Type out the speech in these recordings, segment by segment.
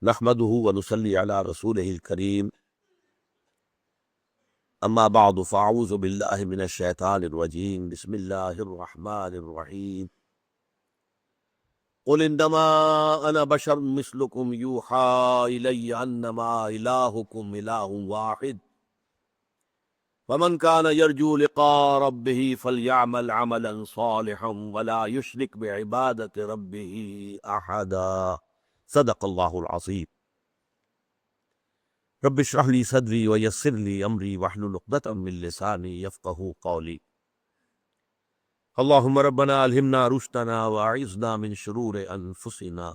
نحمده ونصلي على رسوله الكريم اما بعد فاعوذ بالله من الشيطان الرجيم بسم الله الرحمن الرحيم قل انما انا بشر مثلكم يوحى الي انما الهكم اله واحد فمن كان يرجو لقاء ربه فليعمل عملا صالحا ولا يشرك بعبادة ربه احدا صدق الله العظيم رب اشرح لي صدري ويسر لي امري واحلل عقدة من لساني يفقهوا قولي اللهم ربنا الهمنا رشدنا واعذنا من شرور انفسنا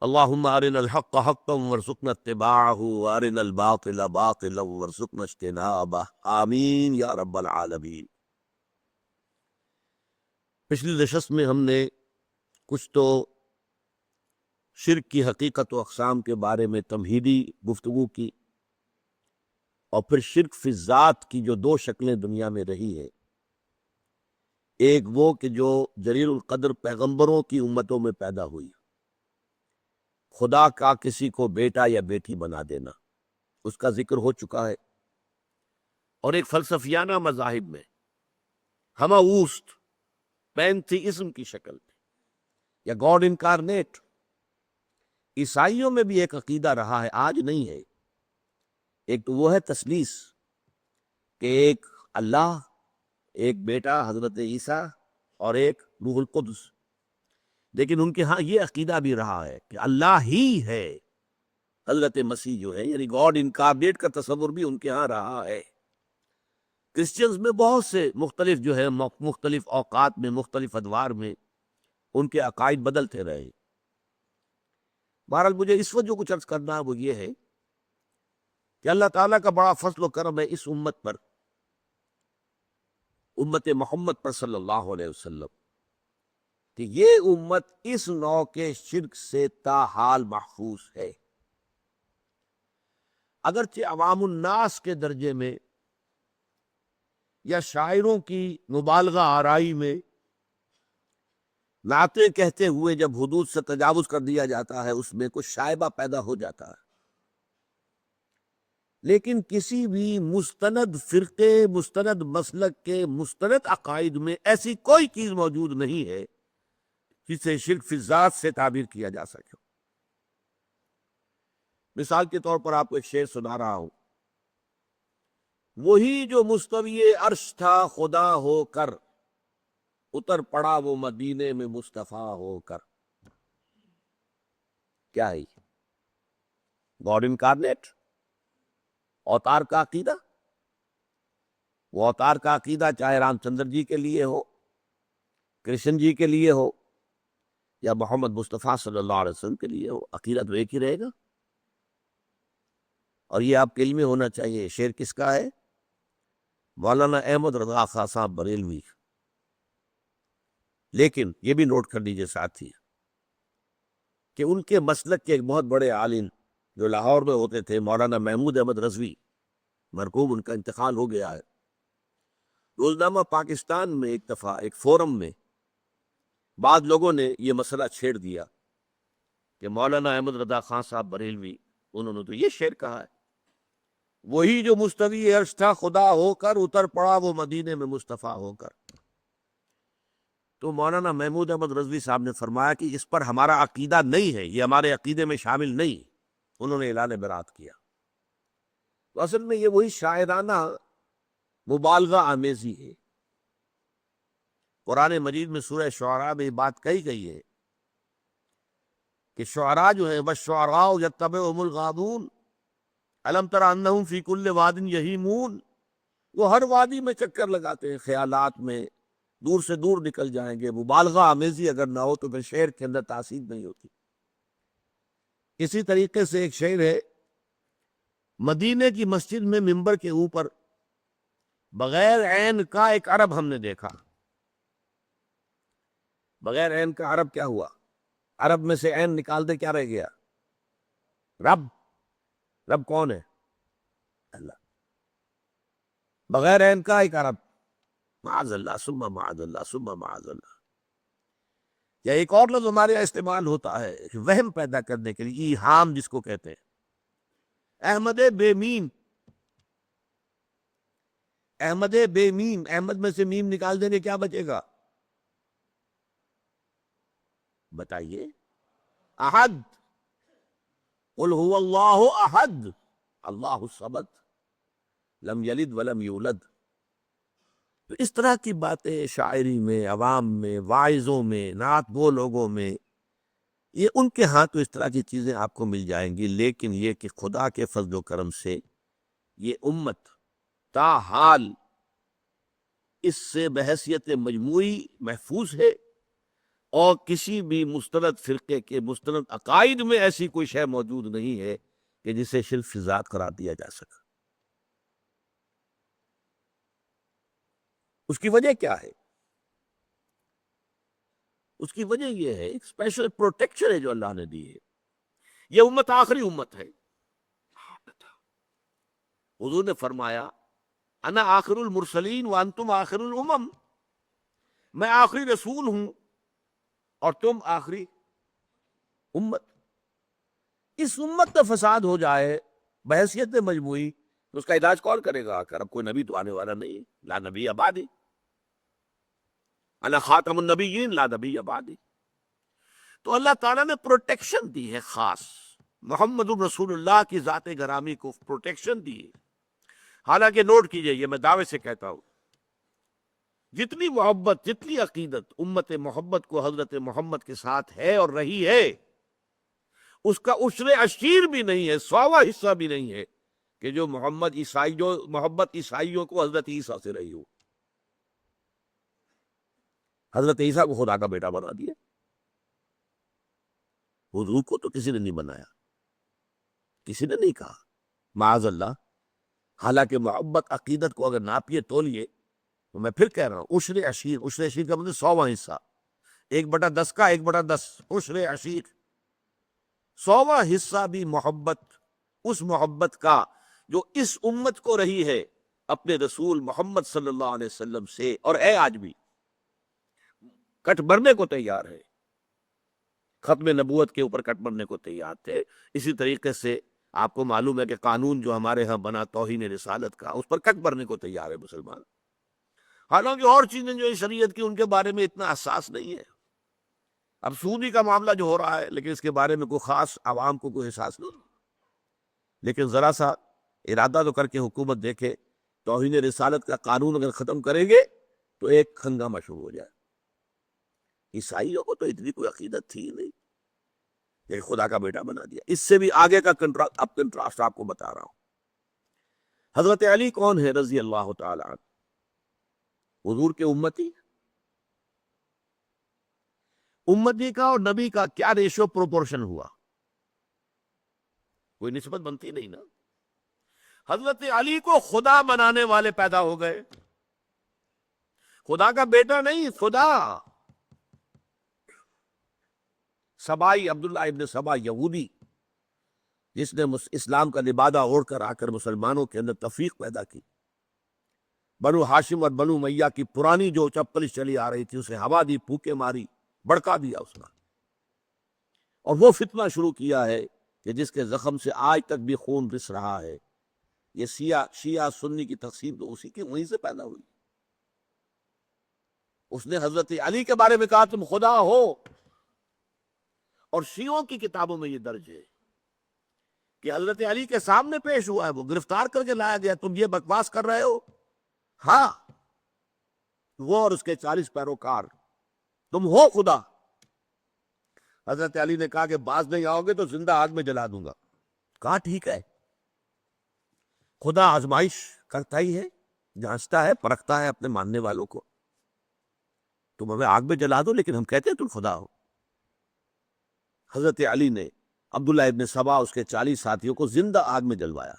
اللهم ارنا الحق حقا وارزقنا اتباعه وارنا الباطل باطلا وارزقنا اجتنابه آمین یا رب العالمین۔ پچھلی نشست میں ہم نے کچھ تو شرک کی حقیقت و اقسام کے بارے میں تمہیدی گفتگو کی، اور پھر شرک فی الذات کی جو دو شکلیں دنیا میں رہی ہے، ایک وہ کہ جو جلیل القدر پیغمبروں کی امتوں میں پیدا ہوئی، خدا کا کسی کو بیٹا یا بیٹی بنا دینا، اس کا ذکر ہو چکا ہے، اور ایک فلسفیانہ مذاہب میں ہمہ اوست پینتھیزم کی شکل میں یا گاڈ انکارنیٹ، عیسائیوں میں بھی ایک عقیدہ رہا ہے، آج نہیں ہے۔ ایک تو وہ ہے تثلیث کہ ایک اللہ، ایک بیٹا حضرت عیسیٰ اور ایک روح القدس، لیکن ان کے ہاں یہ عقیدہ بھی رہا ہے کہ اللہ ہی ہے، حضرت مسیح جو ہے، یعنی گاڈ انکارنیٹ کا تصور بھی ان کے ہاں رہا ہے۔ کرسچنز میں بہت سے مختلف جو ہے مختلف اوقات میں مختلف ادوار میں ان کے عقائد بدلتے رہے۔ بہرحال مجھے اس وقت جو کچھ عرض کرنا ہے وہ یہ ہے کہ اللہ تعالیٰ کا بڑا فضل و کرم ہے اس امت پر، امت محمد پر صلی اللہ علیہ وسلم، کہ یہ امت اس نوع کے شرک سے تاحال محفوظ ہے۔ اگرچہ عوام الناس کے درجے میں یا شاعروں کی مبالغہ آرائی میں نعتیں کہتے ہوئے جب حدود سے تجاوز کر دیا جاتا ہے، اس میں کچھ شائبہ پیدا ہو جاتا ہے، لیکن کسی بھی مستند فرقے، مستند مسلک کے مستند عقائد میں ایسی کوئی چیز موجود نہیں ہے جسے شرک فی الذات سے تعبیر کیا جا سکے۔ مثال کے طور پر آپ کو ایک شعر سنا رہا ہوں، وہی جو مستوی عرش تھا خدا ہو کر، اتر پڑا وہ مدینے میں مصطفیٰ ہو کر۔ کیا ہے گاڈ انکارنیٹ، اوتار کا عقیدہ؟ وہ اوتار کا عقیدہ چاہے رام چندر جی کے لیے ہو، کرشن جی کے لیے ہو، یا محمد مصطفیٰ صلی اللہ علیہ وسلم کے لیے ہو، عقیدہ تو ایک ہی رہے گا۔ اور یہ آپ کے علم میں ہونا چاہیے، شعر کس کا ہے؟ مولانا احمد رضا خان صاحب بریلوی۔ لیکن یہ بھی نوٹ کر لیجئے ساتھی کہ ان کے مسلک کے ایک بہت بڑے عالم جو لاہور میں ہوتے تھے، مولانا محمود احمد رضوی، مرحوم، ان کا انتقال ہو گیا ہے۔ روزنامہ پاکستان میں ایک دفعہ ایک فورم میں بعض لوگوں نے یہ مسئلہ چھیڑ دیا کہ مولانا احمد رضا خان صاحب بریلوی، انہوں نے تو یہ شعر کہا ہے، وہی جو مستوی عرش تھا خدا ہو کر، اتر پڑا وہ مدینے میں مصطفیٰ ہو کر۔ تو مولانا محمود احمد رضوی صاحب نے فرمایا کہ اس پر ہمارا عقیدہ نہیں ہے، یہ ہمارے عقیدے میں شامل نہیں۔ انہوں نے اعلان برات کیا۔ تو اصل میں یہ وہی شاعرانہ مبالغہ آمیزی ہے۔ قرآن مجید میں سورہ شعراء میں یہ بات کہی گئی ہے کہ شعراء جو ہیں وَالشُّعَرَاءُ يَتَّبِعُهُمُ الْغَاوُونَ أَلَمْ تَرَ أَنَّهُمْ فِي كُلِّ وَادٍ يَهِيمُونَ، وہ ہر وادی میں چکر لگاتے ہیں، خیالات میں دور سے دور نکل جائیں گے۔ مبالغہ آمیزی اگر نہ ہو تو پھر شعر کے اندر تاثیر نہیں ہوتی۔ اسی طریقے سے ایک شعر ہے، مدینے کی مسجد میں ممبر کے اوپر بغیر عین کا ایک عرب ہم نے دیکھا۔ بغیر عین کا عرب کیا ہوا؟ عرب میں سے عین نکال دے کیا رہ گیا؟ رب۔ رب کون ہے؟ اللہ۔ بغیر عین کا ایک عرب، معاذ اللہ ثم معاذ اللہ ثم معاذ اللہ۔ یا ایک اور لفظ ہمارے یہاں استعمال ہوتا ہے وہم پیدا کرنے کے لیے، ایہام جس کو کہتے ہیں، احمد بے میم، احمد بے میم، احمد میں سے میم نکال دیں گے کیا بچے گا؟ بتائیے، احد، قل هو اللہ احد اللہ الصمد لم یلد ولم یولد۔ تو اس طرح کی باتیں شاعری میں، عوام میں، واعظوں میں، نعت گو لوگوں میں، یہ ان کے ہاں تو اس طرح کی چیزیں آپ کو مل جائیں گی، لیکن یہ کہ خدا کے فضل و کرم سے یہ امت تاحال اس سے بحیثیت مجموعی محفوظ ہے، اور کسی بھی مستند فرقے کے مستند عقائد میں ایسی کوئی شے موجود نہیں ہے کہ جسے شرک فی ذات قرار دیا جا سکا۔ اس کی وجہ کیا ہے؟ اس کی وجہ یہ ہے ایک اسپیشل پروٹیکشن ہے جو اللہ نے دی ہے۔ یہ امت آخری امت ہے۔ حضور نے فرمایا انا آخر المرسلین وانتم آخر الامم، میں آخری رسول ہوں اور تم آخری امت۔ اس امت کا فساد ہو جائے بحیثیت مجموعی تو اس کا علاج کون کرے گا؟ آخر اب کوئی نبی تو آنے والا نہیں، لا نبی بعدی، انا خاتم النبیین لا نبی بعدی۔ تو اللہ تعالیٰ نے پروٹیکشن دی ہے خاص، محمد الرسول اللہ کی ذات گرامی کو پروٹیکشن دی ہے۔ حالانکہ نوٹ کیجئے، یہ میں دعوے سے کہتا ہوں، جتنی محبت، جتنی عقیدت امت محبت کو حضرت محمد کے ساتھ ہے اور رہی ہے، اس کا عشر عشیر بھی نہیں ہے، 100واں حصہ بھی نہیں ہے کہ جو محبت عیسائیوں کو حضرت عیسیٰ سے رہی ہو۔ حضرت عیسیٰ کو خدا کا بیٹا بنا دیا، حضور کو تو کسی نے نہیں بنایا، کسی نے نہیں کہا، معاذ اللہ۔ حالانکہ محبت عقیدت کو اگر ناپیے تولیے تو میں پھر کہہ رہا ہوں، عشر عشیر کا مطلب 100واں حصہ، 1/10 کا 1/10 عشر عشیر، 100واں حصہ بھی محبت، اس محبت کا جو اس امت کو رہی ہے اپنے رسول محمد صلی اللہ علیہ وسلم سے، اور اے آج بھی کٹ برنے کو تیار ہے، ختم نبوت کے اوپر کٹ برنے کو تیار تھے۔ اسی طریقے سے آپ کو معلوم ہے کہ قانون جو ہمارے ہاں بنا توہین رسالت کا، اس پر کٹ برنے کو تیار ہے مسلمان۔ حالانکہ اور چیزیں جو شریعت کی ان کے بارے میں اتنا حساس نہیں ہے۔ اب سودی کا معاملہ جو ہو رہا ہے، لیکن اس کے بارے میں کوئی خاص عوام کو کوئی احساس نہیں، لیکن ذرا سا ارادہ تو کر کے حکومت دیکھے، توہین رسالت کا قانون اگر ختم کریں گے تو ایک ہنگامہ شروع ہو جائے۔ عیسائیوں کو تو اتنی کوئی عقیدت تھی ہی نہیں کہ خدا کا بیٹا بنا دیا۔ اس سے بھی آگے کا کنٹراسٹ آپ کو بتا رہا ہوں۔ حضرت علی کون ہے رضی اللہ تعالی عنہ؟ حضور کے امتی۔ امتی کا اور نبی کا کیا ریشو پروپورشن ہوا؟ کوئی نسبت بنتی نہیں نا۔ حضرت علی کو خدا بنانے والے پیدا ہو گئے، خدا کا بیٹا نہیں، خدا۔ سبائی، عبداللہ ابن سبا یہودی، جس نے اسلام کا لبادہ اوڑھ کر آ کر مسلمانوں کے اندر تفریق پیدا کی، بنو ہاشم اور بنو میہ کی پرانی جو چپلش چلی آ رہی تھی اسے ہوا دی، پھوکے ماری، بڑکا دیا اس نے، اور وہ فتنہ شروع کیا ہے کہ جس کے زخم سے آج تک بھی خون رس رہا ہے۔ یہ شیعہ سنی کی تقسیم تو اسی کی وہیں سے پیدا ہوئی۔ اس نے حضرت علی کے بارے میں کہا تم خدا ہو، اور شیعوں کی کتابوں میں یہ درج ہے کہ حضرت علی کے سامنے پیش ہوا ہے، وہ گرفتار کر کے لایا گیا، تم یہ بکواس کر رہے ہو؟ ہاں، وہ اور اس کے 40 پیروکار، تم ہو خدا۔ حضرت علی نے کہا کہ باز نہیں آؤ گے تو زندہ آگ میں جلا دوں گا۔ کہا ٹھیک ہے، خدا آزمائش کرتا ہی ہے، جانچتا ہے، پرکھتا ہے اپنے ماننے والوں کو، تم ہمیں آگ میں جلا دو لیکن ہم کہتے ہیں تم خدا ہو۔ حضرت علی نے عبداللہ ابن سبا اس کے 40 ساتھیوں کو زندہ آگ میں جلوایا۔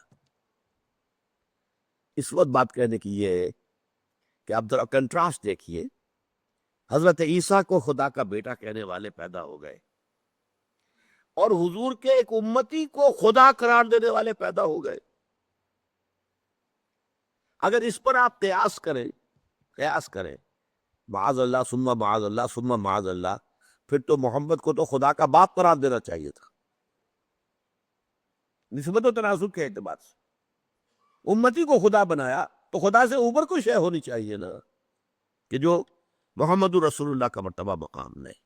اس وقت بات کہنے کی یہ ہے کہ آپ ذرا کنٹراسٹ دیکھیے، حضرت عیسیٰ کو خدا کا بیٹا کہنے والے پیدا ہو گئے، اور حضور کے ایک امتی کو خدا قرار دینے والے پیدا ہو گئے۔ اگر اس پر آپ قیاس کریں معاذ اللہ ثم معاذ اللہ ثم معاذ اللہ، پھر تو محمد کو تو خدا کا باپ قرار دینا چاہیے تھا نسبت و تناسب کے اعتبار سے. امتی کو خدا بنایا تو خدا سے اوپر کوئی شے ہونی چاہیے نا کہ جو محمد رسول اللہ کا مرتبہ مقام نہیں.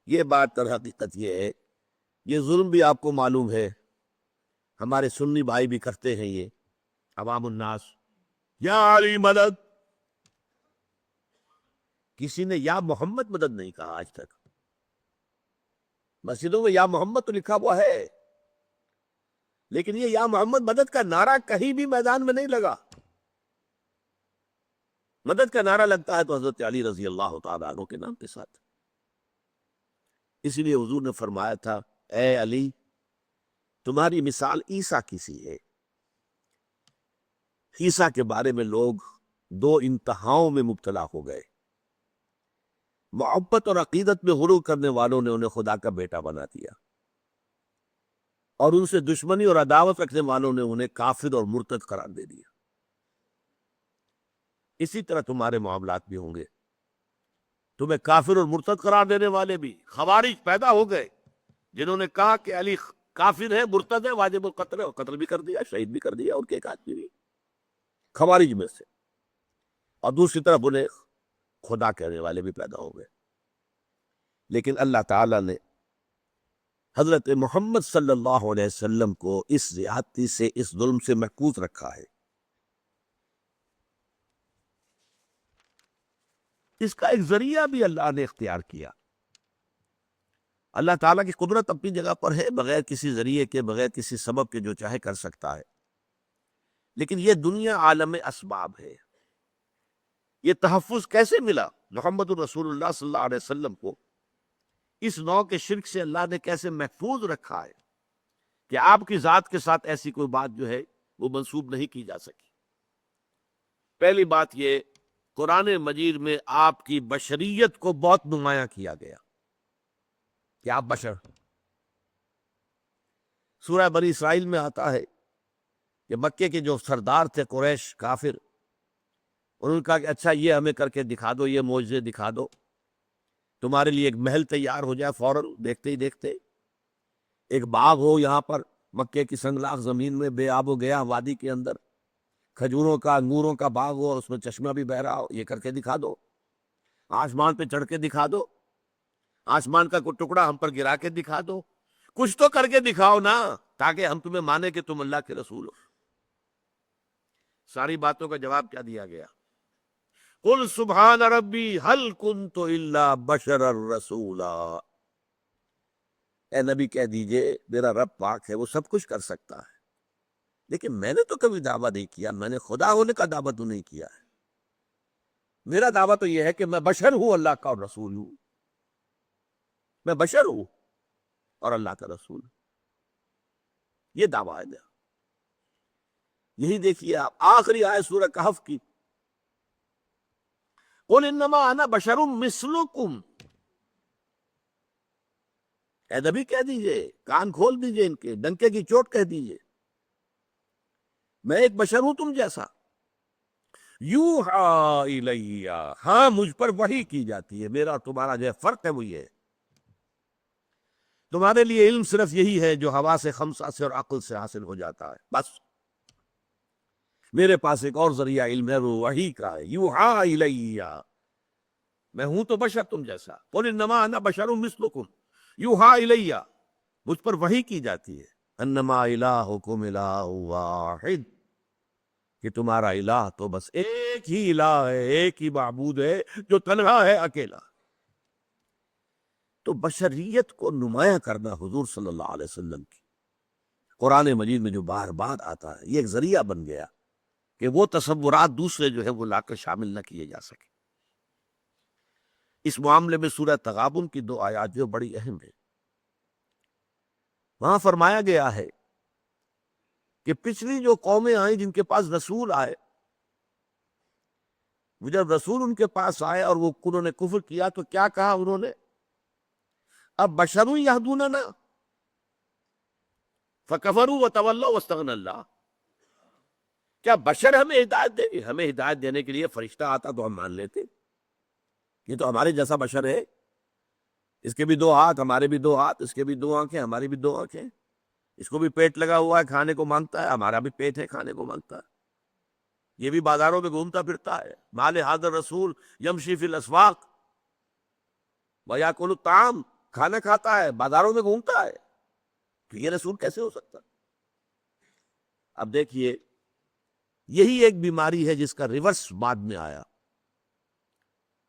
یہ بات در حقیقت یہ ہے. یہ ظلم بھی آپ کو معلوم ہے، ہمارے سنی بھائی بھی کرتے ہیں. یہ عوام الناس یا علی مدد، کسی نے یا محمد مدد نہیں کہا آج تک. مسجدوں میں یا محمد تو لکھا ہوا ہے، لیکن یہ یا محمد مدد کا نعرہ کہیں بھی میدان میں نہیں لگا. مدد کا نعرہ لگتا ہے تو حضرت علی رضی اللہ تعالیٰ عنہ کے نام کے ساتھ. اسی لیے حضور نے فرمایا تھا اے علی تمہاری مثال عیسیٰ کی سی ہے. عیسیٰ کے بارے میں لوگ دو انتہاؤں میں مبتلا ہو گئے. محبت اور عقیدت میں غلو کرنے والوں نے انہیں خدا کا بیٹا بنا دیا، اور ان سے دشمنی اور عداوت رکھنے والوں نے انہیں کافر اور مرتد قرار دے دیا. اسی طرح تمہارے معاملات بھی ہوں گے. تمہیں کافر اور مرتد قرار دینے والے بھی خوارج پیدا ہو گئے، جنہوں نے کہا کہ علی کافر ہے، مرتد ہے، واجب القتل ہے، اور قتل بھی کر دیا، شہید بھی کر دیا. ان کے ایک آدمی بھی خوارج میں سے. اور دوسری طرف انہیں خدا کہنے والے بھی پیدا ہو گئے. لیکن اللہ تعالیٰ نے حضرت محمد صلی اللہ علیہ وسلم کو اس زیادتی سے، اس ظلم سے محفوظ رکھا ہے. اس کا ایک ذریعہ بھی اللہ نے اختیار کیا. اللہ تعالیٰ کی قدرت اپنی جگہ پر ہے، بغیر کسی ذریعے کے، بغیر کسی سبب کے جو چاہے کر سکتا ہے. لیکن یہ دنیا عالم اسباب ہے. یہ تحفظ کیسے ملا محمد الرسول اللہ صلی اللہ علیہ وسلم کو؟ اس نوع کے شرک سے اللہ نے کیسے محفوظ رکھا ہے کہ آپ کی ذات کے ساتھ ایسی کوئی بات جو ہے وہ منسوب نہیں کی جا سکی. پہلی بات یہ، قرآن مجید میں آپ کی بشریت کو بہت نمایاں کیا گیا کہ آپ بشر. سورہ بنی اسرائیل میں آتا ہے کہ مکے کے جو سردار تھے قریش کافر، انہوں نے کہا کہ اچھا یہ ہمیں کر کے دکھا دو، یہ معجزے دکھا دو، تمہارے لیے ایک محل تیار ہو جائے فوراً دیکھتے ہی دیکھتے. ایک باغ ہو یہاں پر مکے کی سنگلاخ زمین میں بے آب و گیا وادی کے اندر، کھجوروں کا انگوروں کا باغ ہو اور اس میں چشمہ بھی بہ رہا ہو، یہ کر کے دکھا دو. آسمان پہ چڑھ کے دکھا دو، آسمان کا کوئی ٹکڑا ہم پر گرا کے دکھا دو. کچھ تو کر کے دکھاؤ نا تاکہ ہم تمہیں مانے کہ تم اللہ کے رسول ہو. ساری باتوں کا جواب کیا دیا گیا؟ قل سبحان ربی هل کنت الا بشرا رسولا. اے نبی کہہ دیجئے میرا رب پاک ہے، وہ سب کچھ کر سکتا ہے، لیکن میں نے تو کبھی دعویٰ نہیں کیا، میں نے خدا ہونے کا دعویٰ تو نہیں کیا ہے. میرا دعویٰ تو یہ ہے کہ میں بشر ہوں، اللہ کا اور رسول ہوں. میں بشر ہوں اور اللہ کا رسول ہوں. یہ دعویٰ ہے میرا. یہی دیکھیے آپ آخری آیت سورہ کہف کی، قل انما انا بشر مثلکم. اے نبی کہہ دیجئے، کان کھول دیجئے، ان کے ڈنکے کی چوٹ کہہ دیجئے، میں ایک بشر ہوں تم جیسا. یوحا الیہ، ہاں مجھ پر وحی کی جاتی ہے. میرا اور تمہارا جو فرق ہے وہ یہ ہے، تمہارے لیے علم صرف یہی ہے جو حواس خمسہ سے اور عقل سے حاصل ہو جاتا ہے، بس. میرے پاس ایک اور ذریعہ علم ہے، وہ وحی کا ہے. یوحا الیہ، میں ہوں تو بشر تم جیسا. قل انما انا بشر مثلکم یوحا الیہ، مجھ پر وحی کی جاتی ہے. انما الہکم الہ واحد، کہ تمہارا الہ تو بس ایک ہی الہ ہے، ایک ہی معبود ہے جو تنہا ہے، اکیلا. تو بشریت کو نمایاں کرنا حضور صلی اللہ علیہ وسلم کی قرآن مجید میں جو بار بار آتا ہے، یہ ایک ذریعہ بن گیا کہ وہ تصورات دوسرے جو ہے وہ لا کر شامل نہ کیے جا سکے. اس معاملے میں سورہ تغابن کی 2 آیات جو بڑی اہم ہے. وہاں فرمایا گیا ہے کہ پچھلی جو قومیں آئیں جن کے پاس رسول آئے، وہ جب رسول ان کے پاس آئے اور وہ انہوں نے کفر کیا تو کیا کہا انہوں نے؟ اب بشر یہدوننا فکفروا وتولوا واستغنى اللہ. کیا بشر ہمیں ہدایت دیں گے؟ ہمیں ہدایت دینے کے لیے فرشتہ آتا تو ہم مان لیتے، یہ تو ہمارے جیسا بشر ہے. اس کے بھی دو ہاتھ، ہمارے بھی دو ہاتھ، اس کے بھی دو آنکھیں، ہماری بھی دو آنکھیں، اس کو بھی پیٹ لگا ہوا ہے، کھانے کو مانگتا ہے، ہمارا بھی پیٹ ہے، کھانے کو مانگتا ہے، یہ بھی بازاروں میں گھومتا پھرتا ہے، مال حاضر رسول یمشی فی الاسواق ویاکل الطعام، کھانا کھاتا ہے، بازاروں میں گھومتا ہے، تو یہ رسول کیسے ہو سکتا؟ اب دیکھیے، یہی ایک بیماری ہے جس کا ریورس بعد میں آیا۔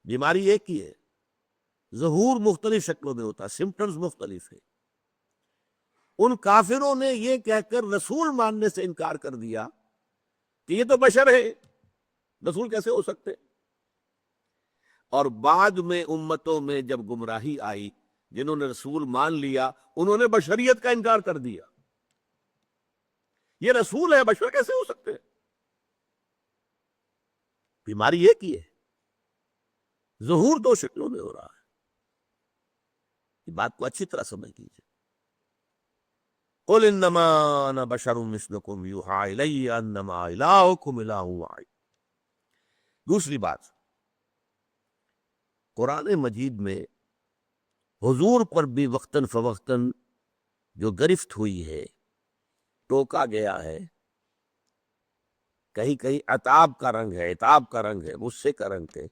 بیماری ایک ہی ہے، ظہور مختلف شکلوں میں ہوتا ہے، سمپٹمز مختلف ہیں۔ ان کافروں نے یہ کہہ کر رسول ماننے سے انکار کر دیا کہ یہ تو بشر ہے، رسول کیسے ہو سکتے؟ اور بعد میں امتوں میں جب گمراہی آئی، جنہوں نے رسول مان لیا انہوں نے بشریت کا انکار کر دیا، یہ رسول ہے، بشر کیسے ہو سکتے؟ بیماری ایک ہی ہے، ظہور دو شکلوں میں ہو رہا ہے۔ یہ بات کو اچھی طرح سمجھ لیجیے۔ قل انما انا بشر مثلکم یوحی الی انما الہکم الہ واحد۔ دوسری بات، قرآن مجید میں حضور پر بھی وقتاً فوقتاً جو گرفت ہوئی ہے، ٹوکا گیا ہے، کہیں کہیں عتاب کا رنگ ہے، عتاب کا رنگ ہے، غصے کا رنگ ہے۔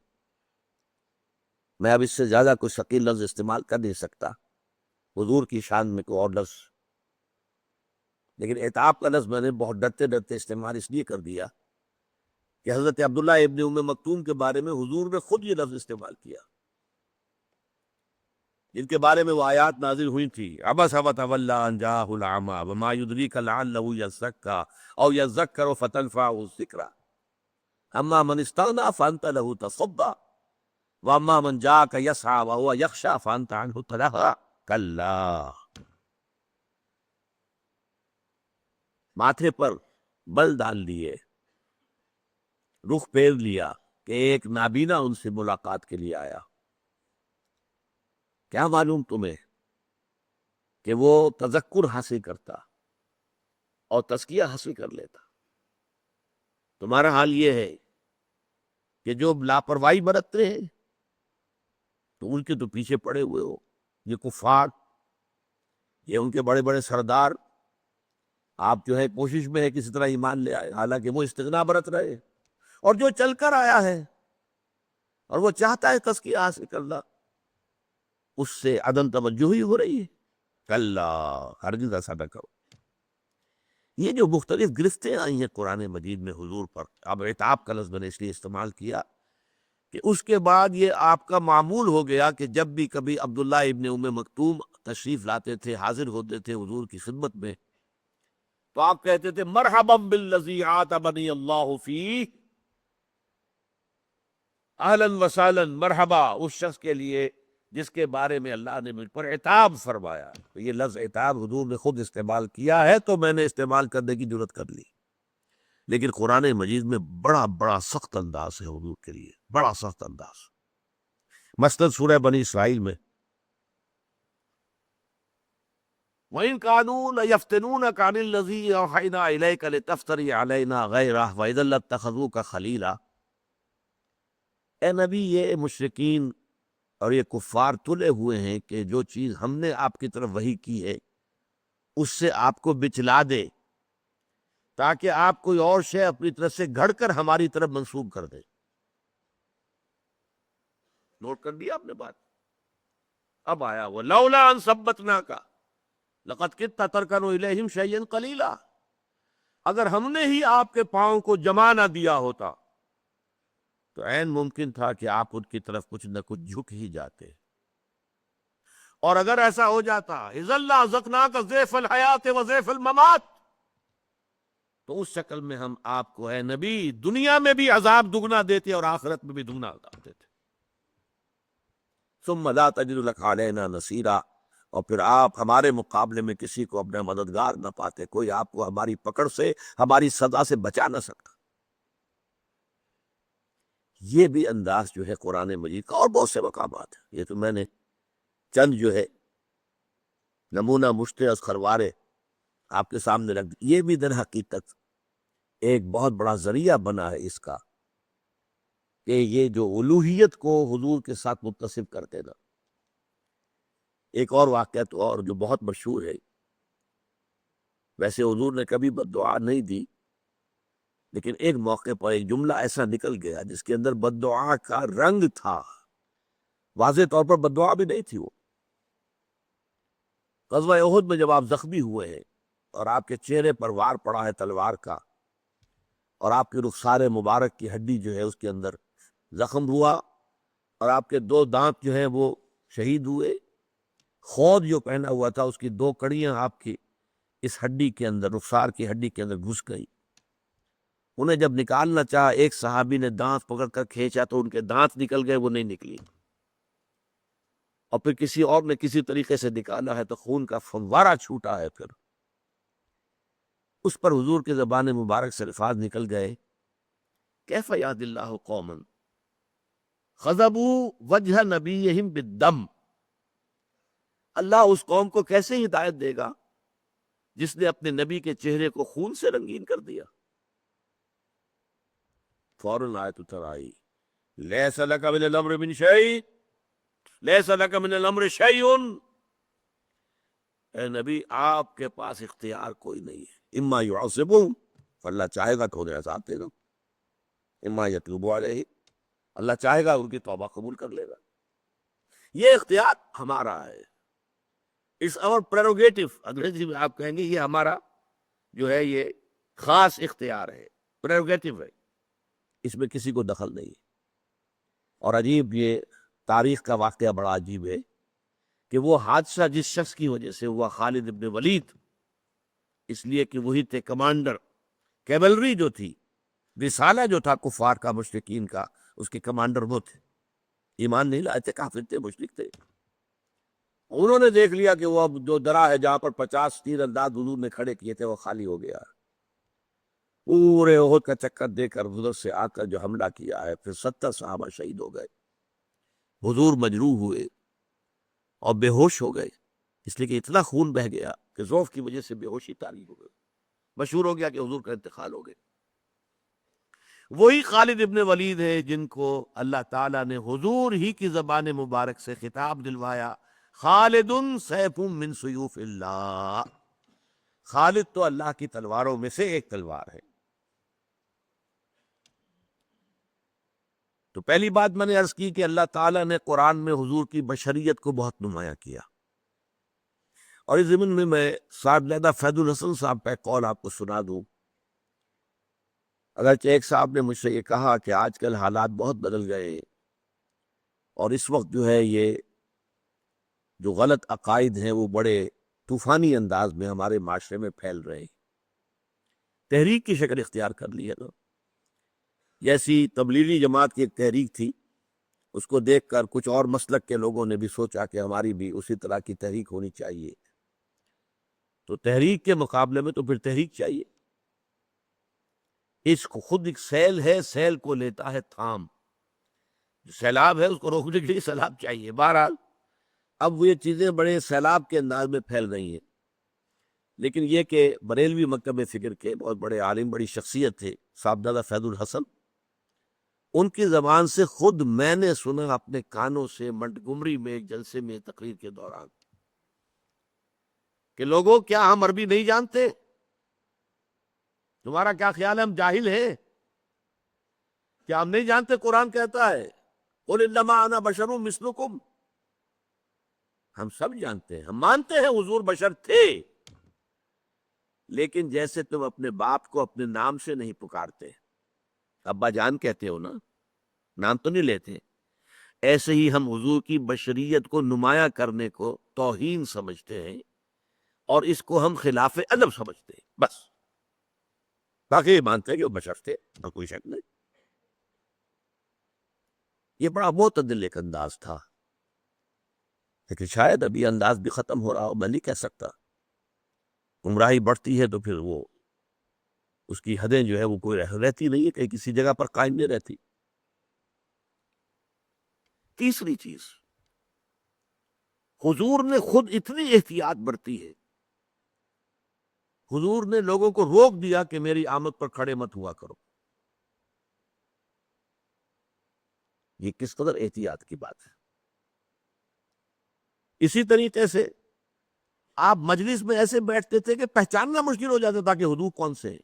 میں اب اس سے زیادہ کوئی ثقیل لفظ استعمال کر نہیں سکتا حضور کی شان میں کوئی اور لفظ، لیکن عتاب کا لفظ میں نے بہت ڈرتے ڈرتے استعمال اس لیے کر دیا کہ حضرت عبداللہ ابن ام مکتوم کے بارے میں حضور نے خود یہ لفظ استعمال کیا، جن کے بارے میں وہ آیات نازل ہوئی تھی، عبس وتولی ان جاءہ الاعمی وما یدریک لعلہ یزکی او یذکر فتنفعہ الذکریٰ اما من استغنی فانت لہ تصدی واما من جاءک یسعی وہو یخشی فانت عنہ تلہی کلا۔ ماتھے پر بل ڈال لیے، رخ پھیر لیا کہ ایک نابینا ان سے ملاقات کے لیے آیا، کیا معلوم تمہیں کہ وہ تذکر حاصل کرتا اور تزکیہ حاصل کر لیتا؟ تمہارا حال یہ ہے کہ جو لاپرواہی برتتے ہیں تو ان کے تو پیچھے پڑے ہوئے ہو، یہ کفار، یہ ان کے بڑے بڑے سردار، آپ جو ہے کوشش میں ہے کسی طرح ایمان لے آئے، حالانکہ وہ استغنا برت رہے، اور جو چل کر آیا ہے اور وہ چاہتا ہے تزکیہ حاصل کرنا، اس سے عدم توجہی ہو رہی ہے۔ کلا، ہرگز ایسا نہ کرو۔ یہ جو مختلف گرفتیں آئی ہیں قرآن مجید میں حضور پر، اب عتاب کا لفظ میں نے اس لیے استعمال کیا کہ اس کے بعد یہ آپ کا معمول ہو گیا کہ جب بھی کبھی عبداللہ ابن ام مکتوم تشریف لاتے تھے، حاضر ہوتے تھے حضور کی خدمت میں، تو آپ کہتے تھے مرحبا بالذی عاتبنی اللہ فیہ، اہلاً وسہلاً، مرحبا اس شخص کے لیے جس کے بارے میں اللہ نے مجھ پر عتاب فرمایا۔ تو یہ لفظ عتاب حضور نے خود استعمال کیا ہے تو میں نے استعمال کرنے کی جرت کر لی، لیکن قرآن مجید میں بڑا بڑا سخت انداز ہے حضور کے لیے، بڑا سخت انداز۔ مثلاً سورہ بنی اسرائیل میں وَإِن كَانُوا لَيَفْتِنُونَكَ عَنِ الَّذِي أَوْحَيْنَا إِلَيْكَ لِتَفْتَرِيَ عَلَيْنَا غَيْرَهُ وَإِذًا لَاتَّخَذُوكَ خَلِيلًا۔ اے نبی، یہ مشرکین اور یہ کفار تلے ہوئے ہیں کہ جو چیز ہم نے آپ کی طرف وحی کی ہے اس سے آپ کو بچلا دے، تاکہ آپ کوئی اور شے اپنی طرف سے گھڑ کر ہماری طرف منسوب کر دیں۔ نوٹ کر دیا آپ نے بات؟ اب آیا وہ لولا ان ثبتناک لقد کدت ترکن الیہم شیئا قلیلا، اگر ہم نے ہی آپ کے پاؤں کو جما نہ دیا ہوتا تو عین ممکن تھا کہ آپ ان کی طرف کچھ نہ کچھ جھک ہی جاتے، اور اگر ایسا ہو جاتا اذا لأذقناک ضعف الحیات وضعف الممات، تو اس شکل میں ہم آپ کو اے نبی دنیا میں بھی عذاب دگنا دیتے اور آخرت میں بھی دگنا عذاب دیتے۔ ثم لا تجد لك علینا نصیرا، اور پھر آپ ہمارے مقابلے میں کسی کو اپنا مددگار نہ پاتے، کوئی آپ کو ہماری پکڑ سے، ہماری سزا سے بچا نہ سکتا۔ یہ بھی انداز جو ہے قرآن مجید کا، اور بہت سے مقامات ہیں، یہ تو میں نے چند جو ہے نمونہ مشتے از خروارے آپ کے سامنے رکھ دی۔ یہ بھی در حقیقت ایک بہت بڑا ذریعہ بنا ہے اس کا کہ یہ جو الوہیت کو حضور کے ساتھ متصف کرتے نا، ایک اور واقعہ تو اور جو بہت مشہور ہے، ویسے حضور نے کبھی بد دعا نہیں دی، لیکن ایک موقع پر ایک جملہ ایسا نکل گیا جس کے اندر بد دعا کا رنگ تھا، واضح طور پر بد دعا بھی نہیں تھی وہ۔ غزوہ احد میں جب آپ زخمی ہوئے ہیں اور آپ کے چہرے پر وار پڑا ہے تلوار کا، اور آپ کے رخسار مبارک کی ہڈی جو ہے اس کے اندر زخم ہوا، اور آپ کے 2 دانت جو ہیں وہ شہید ہوئے، خود جو پہنا ہوا تھا اس کی 2 کڑیاں آپ کی اس ہڈی کے اندر، رخسار کی ہڈی کے اندر گھس گئی۔ انہیں جب نکالنا چاہا، ایک صحابی نے دانت پکڑ کر کھینچا تو ان کے دانت نکل گئے، وہ نہیں نکلی، اور پھر کسی اور نے کسی طریقے سے نکالا ہے تو خون کا فوارہ چھوٹا ہے، پھر اس پر حضور کے زبان مبارک سے الفاظ نکل گئے، کیف یاد اللہ قوما خضبوا وجہ نبیہم بالدم، اللہ اس قوم کو کیسے ہدایت دے گا جس نے اپنے نبی کے چہرے کو خون سے رنگین کر دیا۔ فوراً آیت اتر آئی، لیس لک من الامر من شیء، لیس لک من الامر شیء، اے نبی آپ کے پاس اختیار کوئی نہیں ہے، اما یعذبہم، اللہ چاہے گا تو انہیں عذاب دے گا، اما یتوب علیہ، اللہ چاہے گا ان کی توبہ قبول کر لے گا۔ یہ اختیار ہمارا ہے، اس اور پریروگیٹو انگریزی میں آپ کہیں گے یہ ہمارا جو ہے یہ خاص اختیار ہے، پریروگیٹو ہے، اس میں کسی کو دخل نہیں ہے۔ اور عجیب یہ تاریخ کا واقعہ بڑا عجیب ہے کہ وہ حادثہ جس شخص کی وجہ سے ہوا، خالد ابن ولید، اس لیے کہ وہی تھے کمانڈر، کیولری جو تھی، رسالہ جو تھا کفار کا، مشرکین کا، اس کے کمانڈر وہ تھے، ایمان نہیں لائے تھے، کافر تھے، مشرک تھے۔ انہوں نے دیکھ لیا کہ وہ اب جو درا ہے جہاں پر 50 تیر انداز حضور نے کھڑے کیے تھے وہ خالی ہو گیا، پورے احد کا چکر دے کر ادھر سے آ کر جو حملہ کیا ہے، پھر 70 صحابہ شہید ہو گئے، حضور مجروح ہوئے اور بے ہوش ہو گئے، اس لیے کہ اتنا خون بہ گیا کہ ذوف کی وجہ سے بے ہوشی طاری ہو گئی، مشہور ہو گیا کہ حضور کا انتقال ہو گیا۔ وہی خالد ابن ولید ہے جن کو اللہ تعالیٰ نے حضور ہی کی زبان مبارک سے خطاب دلوایا، خالد سیف من سیوف اللہ، خالد تو اللہ کی تلواروں میں سے ایک تلوار ہے۔ تو پہلی بات میں نے عرض کی کہ اللہ تعالیٰ نے قرآن میں حضور کی بشریت کو بہت نمایاں کیا، اور اس ضمن میں صاحب زیادہ فیض الحسن صاحب کا قول آپ کو سنا دوں۔ اگرچہ ایک صاحب نے مجھ سے یہ کہا کہ آج کل حالات بہت بدل گئے ہیں، اور اس وقت جو ہے یہ جو غلط عقائد ہیں وہ بڑے طوفانی انداز میں ہمارے معاشرے میں پھیل رہے ہیں، تحریک کی شکل اختیار کر لی ہے نا، جیسی تبلیغی جماعت کی ایک تحریک تھی، اس کو دیکھ کر کچھ اور مسلک کے لوگوں نے بھی سوچا کہ ہماری بھی اسی طرح کی تحریک ہونی چاہیے، تو تحریک کے مقابلے میں تو پھر تحریک چاہیے۔ اس کو خود ایک سیل ہے، سیل کو لیتا ہے تھام، جو سیلاب ہے اس کو روکنے کے لیے سیلاب چاہیے۔ بہرحال اب وہ یہ چیزیں بڑے سیلاب کے انداز میں پھیل رہی ہیں، لیکن یہ کہ بریلوی مکتب فکر کے بہت بڑے عالم، بڑی شخصیت تھے صاحبزادہ فیض الحسن، ان کی زبان سے خود میں نے سنا اپنے کانوں سے منٹگمری میں ایک جلسے میں تقریر کے دوران کہ لوگوں کیا ہم عربی نہیں جانتے؟ تمہارا کیا خیال ہے ہم جاہل ہیں؟ کیا ہم نہیں جانتے قرآن کہتا ہے قل انما انا بشر مثلکم؟ ہم سب جانتے ہیں، ہم مانتے ہیں حضور بشر تھے، لیکن جیسے تم اپنے باپ کو اپنے نام سے نہیں پکارتے، ابا جان کہتے ہو نا، نام تو نہیں لیتے، ایسے ہی ہم حضور کی بشریت کو نمایاں کرنے کو توہین سمجھتے ہیں، اور اس کو ہم خلاف ادب سمجھتے ہیں، بس باقی مانتے ہیں کہ وہ بشر تھے، اور کوئی شک نہیں۔ یہ بڑا معتدل ایک انداز تھا، لیکن شاید ابھی انداز بھی ختم ہو رہا ہو، میں نہیں کہہ سکتا، گمراہی بڑھتی ہے تو پھر وہ اس کی حدیں جو ہے وہ کوئی رہتی نہیں ہے، کہیں کسی جگہ پر قائم نہیں رہتی۔ تیسری چیز، حضور نے خود اتنی احتیاط برتی ہے، حضور نے لوگوں کو روک دیا کہ میری آمد پر کھڑے مت ہوا کرو۔ یہ کس قدر احتیاط کی بات ہے! اسی طریقے سے آپ مجلس میں ایسے بیٹھتے تھے کہ پہچاننا مشکل ہو جاتا تھا کہ حضور کون سے ہیں۔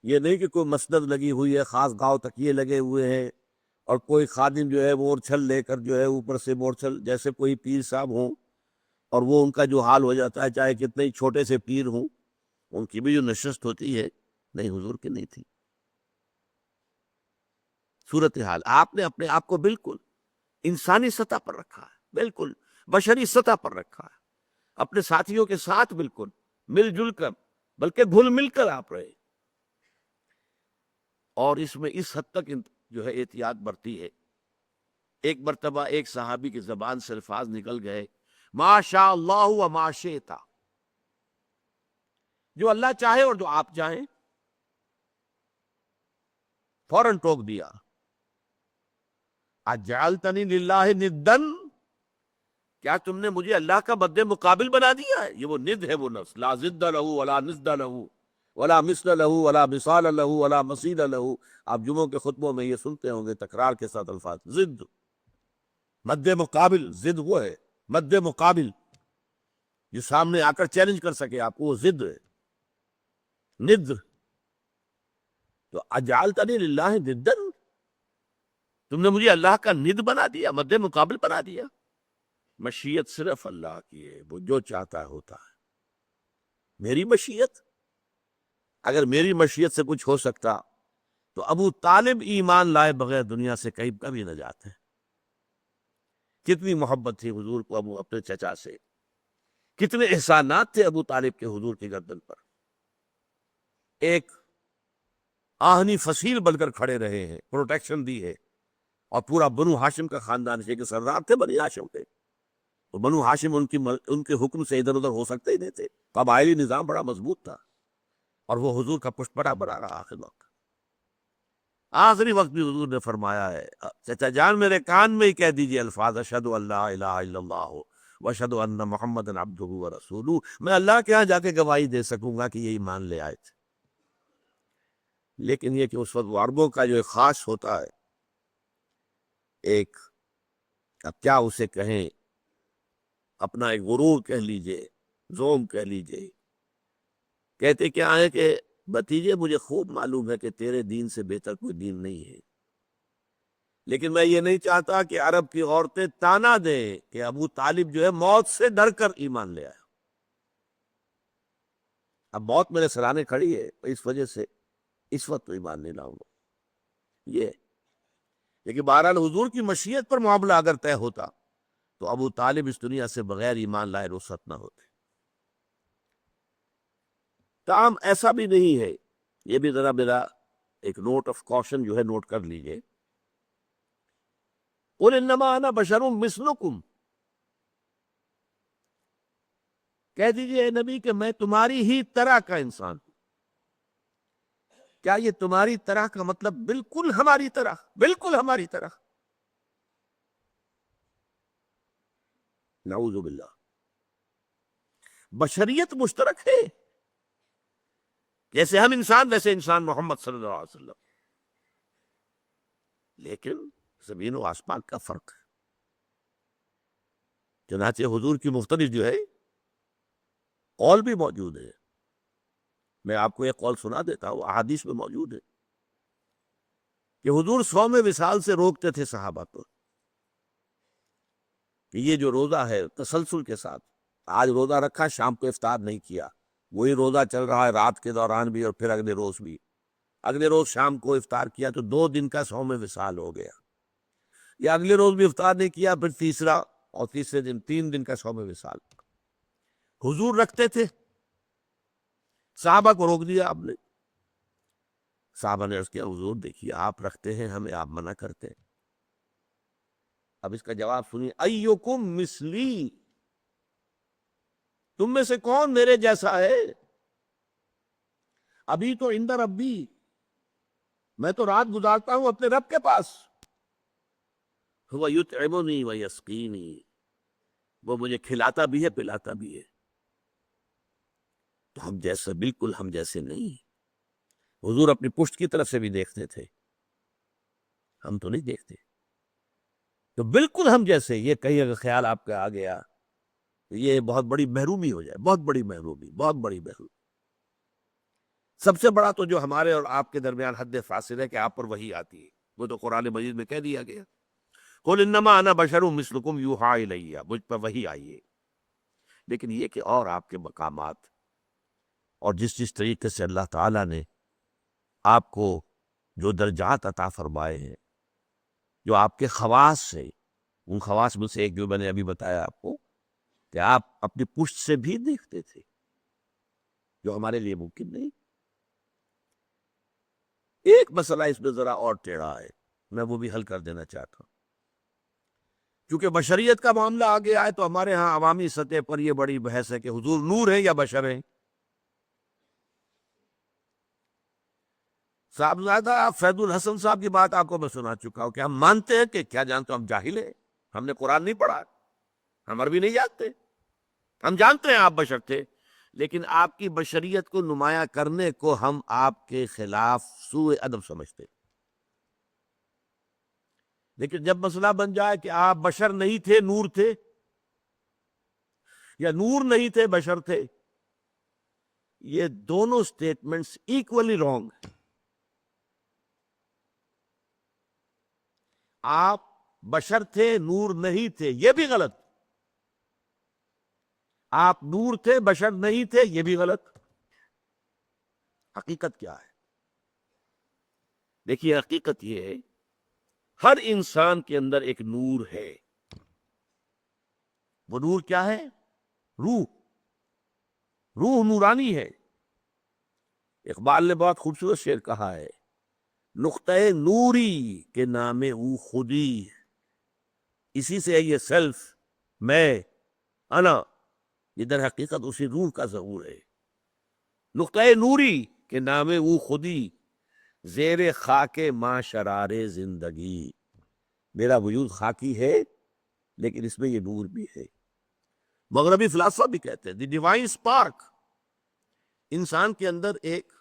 یہ نہیں کہ کوئی مسند لگی ہوئی ہے، خاص گاؤں تکیے لگے ہوئے ہیں، اور کوئی خادم جو ہے مورچھل لے کر جو ہے اوپر سے مورچھل، جیسے کوئی پیر صاحب ہوں اور وہ ان کا جو حال ہو جاتا ہے چاہے کتنے ہی چھوٹے سے پیر ہوں، ان کی بھی جو نشست ہوتی ہے، نہیں حضور کی نہیں تھی۔ صورتحال آپ نے اپنے آپ کو بالکل انسانی سطح پر رکھا ہے، بالکل بشری سطح پر رکھا ہے، اپنے ساتھیوں کے ساتھ بالکل مل جل کر، بلکہ گھل مل کر آپ رہے، اور اس میں اس حد تک جو ہے احتیاط برتی ہے۔ ایک مرتبہ ایک صحابی کی زبان سے الفاظ نکل گئے، ما شاء اللہ و ما شئت، جو اللہ چاہے اور جو آپ چاہیں، فوراً ٹوک دیا، اجعلتنی للہ ندن، کیا تم نے مجھے اللہ کا مد مقابل بنا دیا ہے؟ یہ وہ ند ہے، وہ نفس، لا ضد لہ ولا نسد لہ ولا مثل لہ ولا مثال لہ ولا مثیل لہ۔ آپ جمعوں کے خطبوں میں یہ سنتے ہوں گے تکرار کے ساتھ الفاظ، ضد، مد مقابل، ضد وہ ہے مد مقابل جو سامنے آ کر چیلنج کر سکے آپ کو، وہ ضد ہے، ند۔ تو اجعلتنی للہ ندن، تم نے مجھے اللہ کا ند بنا دیا، مد مقابل بنا دیا۔ مشیت صرف اللہ کی ہے، وہ جو چاہتا ہے ہوتا ہے۔ میری مشیت، اگر میری مشیت سے کچھ ہو سکتا تو ابو طالب ایمان لائے بغیر دنیا سے کبھی نہ جاتے۔ کتنی محبت تھی حضور کو ابو اپنے چچا سے، کتنے احسانات تھے ابو طالب کے حضور کی گردن پر، ایک آہنی فصیل بن کر کھڑے رہے ہیں، پروٹیکشن دی ہے، اور پورا بنو ہاشم کا خاندان ہے کہ سردار تھے بنی ہاشم کے، تو بنو ہاشم ان کے حکم سے ادھر ادھر ہو سکتے ہی نہیں تھے، قبائلی نظام بڑا مضبوط تھا، اور وہ حضور کا پشت بڑا بنا رہا آخر وقت۔ آخری وقت بھی حضور نے فرمایا ہے، چچا جان میرے کان میں ہی کہہ دیجئے الفاظ، اشہد ان لا الہ الا اللہ واشہد ان محمد عبدہ ورسولہ، میں اللہ کے ہاں جا کے گواہی دے سکوں گا کہ یہ ایمان لے آئے تھے۔ لیکن یہ کہ اس وقت عربوں کا جو ایک خاص ہوتا ہے، ایک، اب کیا اسے کہیں، اپنا ایک غرور کہہ لیجئے، زوم کہہ لیجئے، کہتے کیا ہے کہ بھتیجے مجھے خوب معلوم ہے کہ تیرے دین سے بہتر کوئی دین نہیں ہے، لیکن میں یہ نہیں چاہتا کہ عرب کی عورتیں تانا دیں کہ ابو طالب جو ہے موت سے ڈر کر ایمان لے آیا۔ اب موت میرے سرانے کھڑی ہے، اس وجہ سے اس وقت تو ایمان نہیں لاؤں گا، یہ۔ لیکن بہرحال حضور کی مشیت پر معاملہ اگر طے ہوتا تو ابو طالب اس دنیا سے بغیر ایمان لائے رخصت نہ ہوتے۔ تاہم ایسا بھی نہیں ہے، یہ بھی ذرا میرا ایک نوٹ آف کوشن جو ہے نوٹ کر لیجئے، قل انما انا بشر مثلکم، کہہ دیجئے اے نبی کہ میں تمہاری ہی طرح کا انسان ہوں۔ کیا یہ تمہاری طرح کا مطلب بالکل ہماری طرح، بالکل ہماری طرح؟ نعوذ باللہ، بشریت مشترک ہے، جیسے ہم انسان ویسے انسان محمد صلی اللہ علیہ وسلم، لیکن زمین و آسمان کا فرق ہے۔ چنانچہ حضور کی مختلف جو ہے قول بھی موجود ہے، میں آپ کو ایک قول سنا دیتا ہوں، احادیث میں موجود ہے کہ حضور صوم وصال سے روکتے تھے صحابہ کو کہ یہ جو روزہ ہے تسلسل کے ساتھ، آج روزہ رکھا، شام کو افطار نہیں کیا، وہی روزہ چل رہا ہے رات کے دوران بھی اور پھر اگلے روز بھی، اگلے روز شام کو افطار کیا تو 2 دن کا صوم وصال ہو گیا، یا اگلے روز بھی افطار نہیں کیا پھر تیسرا، اور تیسرے دن 3 دن کا صوم وصال۔ حضور رکھتے تھے، صحابہ کو روک دیا آپ نے، صحابہ نے عرض کیا حضور دیکھیے آپ رکھتے ہیں، ہمیں آپ منع کرتے ہیں۔ اب اس کا جواب سنیے، ایکم مثلی، تم میں سے کون میرے جیسا ہے؟ ابھی تو عند ربی، میں تو رات گزارتا ہوں اپنے رب کے پاس، هو یطعمنی و یسقینی، وہ مجھے کھلاتا بھی ہے پلاتا بھی ہے۔ تو ہم جیسے، بالکل ہم جیسے نہیں۔ حضور اپنی پشت کی طرف سے بھی دیکھتے تھے، ہم تو نہیں دیکھتے۔ تو بالکل ہم جیسے یہ کہیں اگر خیال آپ کا آ گیا تو یہ بہت بڑی محرومی ہو جائے، بہت بڑی محرومی، بہت بڑی محرومی۔ سب سے بڑا تو جو ہمارے اور آپ کے درمیان حد فاصل ہے کہ آپ پر وحی آتی ہے، وہ تو قرآن مجید میں کہہ دیا گیا، قل انما انا بشر مثلکم یوحی الی، مجھ پر وحی آئی ہے۔ لیکن یہ کہ اور آپ کے مقامات اور جس طریقے سے اللہ تعالیٰ نے آپ کو جو درجات عطا فرمائے ہیں، جو آپ کے خواص سے، ان خواص میں سے ایک جو میں نے ابھی بتایا آپ کو کہ آپ اپنی پشت سے بھی دیکھتے تھے، جو ہمارے لیے ممکن نہیں۔ ایک مسئلہ اس میں ذرا اور ٹیڑھا ہے، میں وہ بھی حل کر دینا چاہتا ہوں۔ کیونکہ بشریت کا معاملہ آگے آئے تو ہمارے ہاں عوامی سطح پر یہ بڑی بحث ہے کہ حضور نور ہیں یا بشر ہیں۔ صاحبزادہ فیض الحسن صاحب کی بات آپ کو میں سنا چکا ہوں کہ ہم مانتے ہیں کہ کیا جانتے ہو، ہم جاہل ہیں، ہم نے قرآن نہیں پڑھا، ہم عربی نہیں جانتے، ہم جانتے ہیں آپ بشر تھے، لیکن آپ کی بشریت کو نمایاں کرنے کو ہم آپ کے خلاف سوء ادب سمجھتے ہیں۔ لیکن جب مسئلہ بن جائے کہ آپ بشر نہیں تھے نور تھے، یا نور نہیں تھے بشر تھے، یہ دونوں سٹیٹمنٹس ایکولی رانگ ہیں۔ آپ بشر تھے نور نہیں تھے یہ بھی غلط، آپ نور تھے بشر نہیں تھے یہ بھی غلط۔ حقیقت کیا ہے؟ دیکھیے حقیقت یہ ہے، ہر انسان کے اندر ایک نور ہے۔ وہ نور کیا ہے؟ روح، روح نورانی ہے۔ اقبال نے بہت خوبصورت شعر کہا ہے، نقطۂ نوری کے نام او خودی، اسی سے ہے یہ سیلف، میں، انا، یہ در حقیقت اسی روح کا ظہور ہے۔ نقطۂ نوری کے نام او خودی، زیر خاک ماں شرار زندگی، میرا وجود خاکی ہے لیکن اس میں یہ نور بھی ہے۔ مغربی فلاسفہ بھی کہتے ہیں دی ڈیوائن سپارک، انسان کے اندر ایک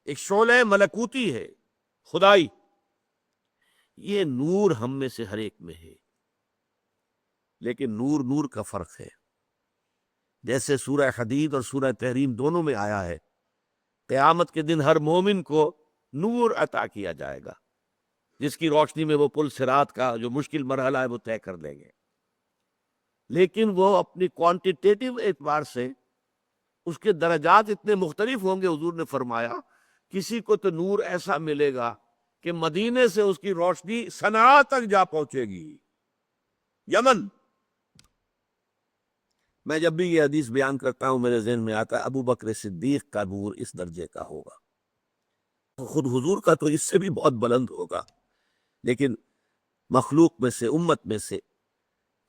شعلہ ملکوتی ہے، خدائی، یہ نور ہم میں سے ہر ایک میں ہے۔ لیکن نور نور کا فرق ہے، جیسے سورہ حدید اور سورہ تحریم دونوں میں آیا ہے، قیامت کے دن ہر مومن کو نور عطا کیا جائے گا، جس کی روشنی میں وہ پل صراط کا جو مشکل مرحلہ ہے وہ طے کر لیں گے۔ لیکن وہ اپنی کوانٹیٹیو اعتبار سے اس کے درجات اتنے مختلف ہوں گے، حضور نے فرمایا کسی کو تو نور ایسا ملے گا کہ مدینے سے اس کی روشنی صنعاء تک جا پہنچے گی، یمن۔ میں جب بھی یہ حدیث بیان کرتا ہوں میرے ذہن میں آتا ہے ابو بکر صدیق کا نور اس درجے کا ہوگا، خود حضور کا تو اس سے بھی بہت بلند ہوگا، لیکن مخلوق میں سے، امت میں سے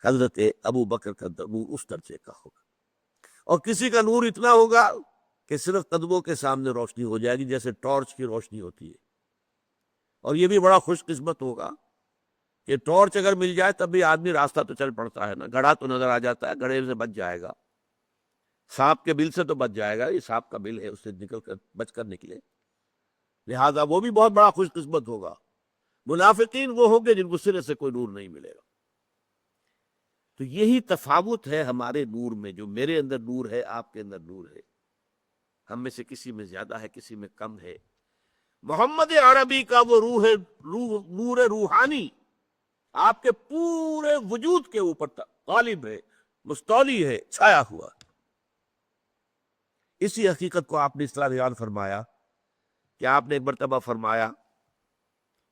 حضرت ابو بکر کا نور اس درجے کا ہوگا۔ اور کسی کا نور اتنا ہوگا کہ صرف قدموں کے سامنے روشنی ہو جائے گی، جیسے ٹارچ کی روشنی ہوتی ہے۔ اور یہ بھی بڑا خوش قسمت ہوگا کہ ٹارچ اگر مل جائے تب بھی آدمی راستہ تو چل پڑتا ہے نا، گڑھا تو نظر آ جاتا ہے، گڑھے سے بچ جائے گا، سانپ کے بل سے تو بچ جائے گا، یہ سانپ کا بل ہے اس سے نکل کر بچ کر نکلے، لہذا وہ بھی بہت بڑا خوش قسمت ہوگا۔ منافقین وہ ہوں گے جن کو سرے سے کوئی نور نہیں ملے گا۔ تو یہی تفاوت ہے ہمارے نور میں، جو میرے اندر نور ہے آپ کے اندر نور ہے، ہم میں سے کسی میں زیادہ ہے کسی میں کم ہے۔ محمد عربی کا وہ روح ہے، نور روحانی آپ کے پورے وجود کے اوپر غالب ہے، مستولی ہے، چھایا ہوا۔ اسی حقیقت کو آپ نے اس طرح بیان فرمایا کہ آپ نے ایک مرتبہ فرمایا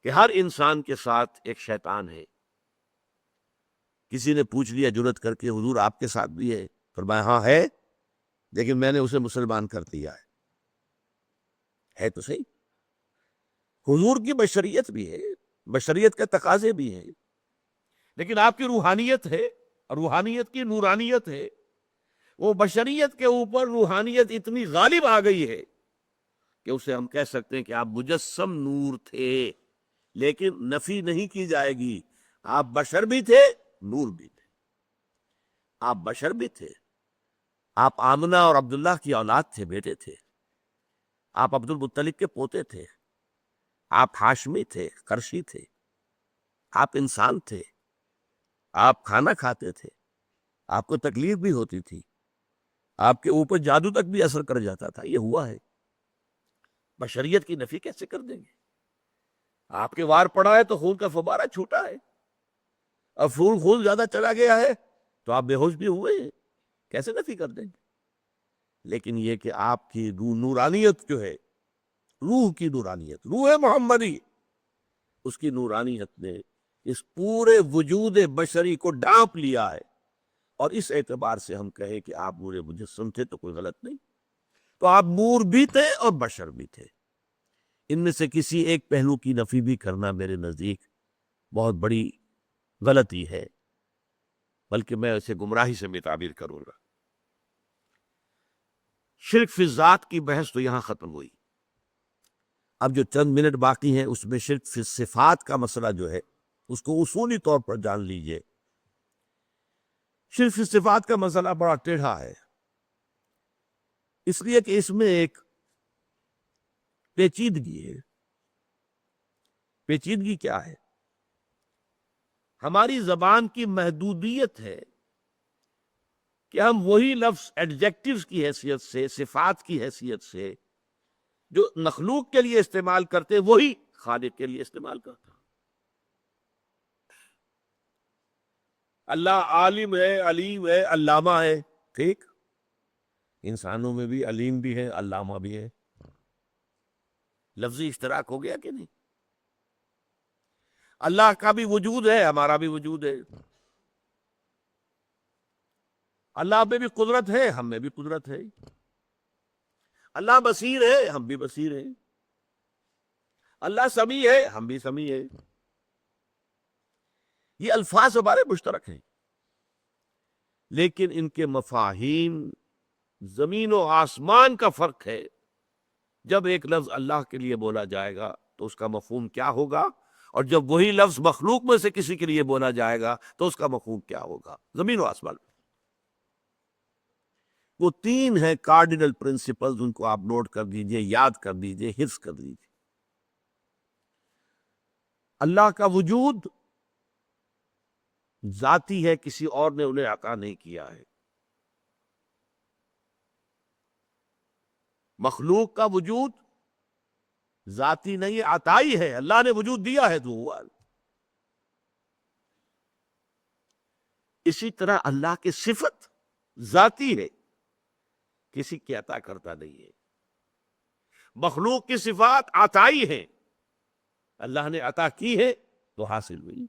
کہ ہر انسان کے ساتھ ایک شیطان ہے۔ کسی نے پوچھ لیا جرت کر کے حضور آپ کے ساتھ بھی ہے؟ فرمایا ہاں ہے، لیکن میں نے اسے مسلمان کر دیا ہے تو صحیح۔ حضور کی بشریت بھی ہے، بشریت کے تقاضے بھی ہیں، لیکن آپ کی روحانیت ہے، اور روحانیت کی نورانیت ہے، وہ بشریت کے اوپر روحانیت اتنی غالب آ گئی ہے کہ اسے ہم کہہ سکتے ہیں کہ آپ مجسم نور تھے، لیکن نفی نہیں کی جائے گی، آپ بشر بھی تھے نور بھی تھے۔ آپ بشر بھی تھے، آپ آمنہ اور عبداللہ کی اولاد تھے، بیٹے تھے، آپ عبد المطلب کے پوتے تھے، آپ ہاشمی تھے، قرشی تھے، آپ انسان تھے، آپ کھانا کھاتے تھے، آپ کو تکلیف بھی ہوتی تھی، آپ کے اوپر جادو تک بھی اثر کر جاتا تھا، یہ ہوا ہے۔ بشریت کی نفی کیسے کر دیں گے؟ آپ کے وار پڑا ہے تو خون کا فبارہ چھوٹا ہے، اب خون زیادہ چلا گیا ہے تو آپ بے ہوش بھی ہوئے ہیں، کیسے نفی کر دیں گے؟ لیکن یہ کہ آپ کی نورانیت جو ہے، روح کی نورانیت، روح محمدی، اس کی نورانیت نے اس پورے وجود بشری کو ڈانپ لیا ہے، اور اس اعتبار سے ہم کہیں کہ آپ نور مجسم تھے تو کوئی غلط نہیں۔ تو آپ نور بھی تھے اور بشر بھی تھے، ان میں سے کسی ایک پہلو کی نفی بھی کرنا میرے نزدیک بہت بڑی غلطی ہے، بلکہ میں اسے گمراہی سے بھی تعبیر کروں گا۔ شرک فی ذات کی بحث تو یہاں ختم ہوئی، اب جو چند منٹ باقی ہیں اس میں شرک فی صفات کا مسئلہ جو ہے اس کو اصولی طور پر جان لیجئے۔ شرک فی صفات کا مسئلہ بڑا ٹیڑھا ہے، اس لیے کہ اس میں ایک پیچیدگی ہے۔ پیچیدگی کیا ہے؟ ہماری زبان کی محدودیت ہے کہ ہم وہی لفظ ایڈجیکٹیوز کی حیثیت سے، صفات کی حیثیت سے جو مخلوق کے لیے استعمال کرتے وہی خالق کے لیے استعمال کرتا۔ اللہ عالم ہے، علیم ہے، علامہ ہے، ٹھیک، انسانوں میں بھی علیم بھی ہے، علامہ بھی ہے، لفظی اشتراک ہو گیا کہ نہیں؟ اللہ کا بھی وجود ہے، ہمارا بھی وجود ہے، اللہ میں بھی قدرت ہے، ہم میں بھی قدرت ہے، اللہ بصیر ہے، ہم بھی بصیر ہیں، اللہ سمیع ہے، ہم بھی سمیع ہیں۔ یہ الفاظ ہمارے مشترک ہیں، لیکن ان کے مفاہیم زمین و آسمان کا فرق ہے۔ جب ایک لفظ اللہ کے لیے بولا جائے گا تو اس کا مفہوم کیا ہوگا، اور جب وہی لفظ مخلوق میں سے کسی کے لیے بولا جائے گا تو اس کا مفہوم کیا ہوگا، زمین و آسمان۔ وہ تین ہیں کارڈینل پرنسپلز، ان کو آپ نوٹ کر دیجئے، یاد کر دیجئے، حفظ کر دیجئے۔ اللہ کا وجود ذاتی ہے، کسی اور نے انہیں عطا نہیں کیا ہے۔ مخلوق کا وجود ذاتی نہیں، عطائی ہے، اللہ نے وجود دیا ہے تو ہوا۔ اسی طرح اللہ کی صفت ذاتی ہے، کسی کی عطا کرتا نہیں ہے۔ مخلوق کی صفات عطائی ہے، اللہ نے عطا کی ہے تو حاصل ہوئی۔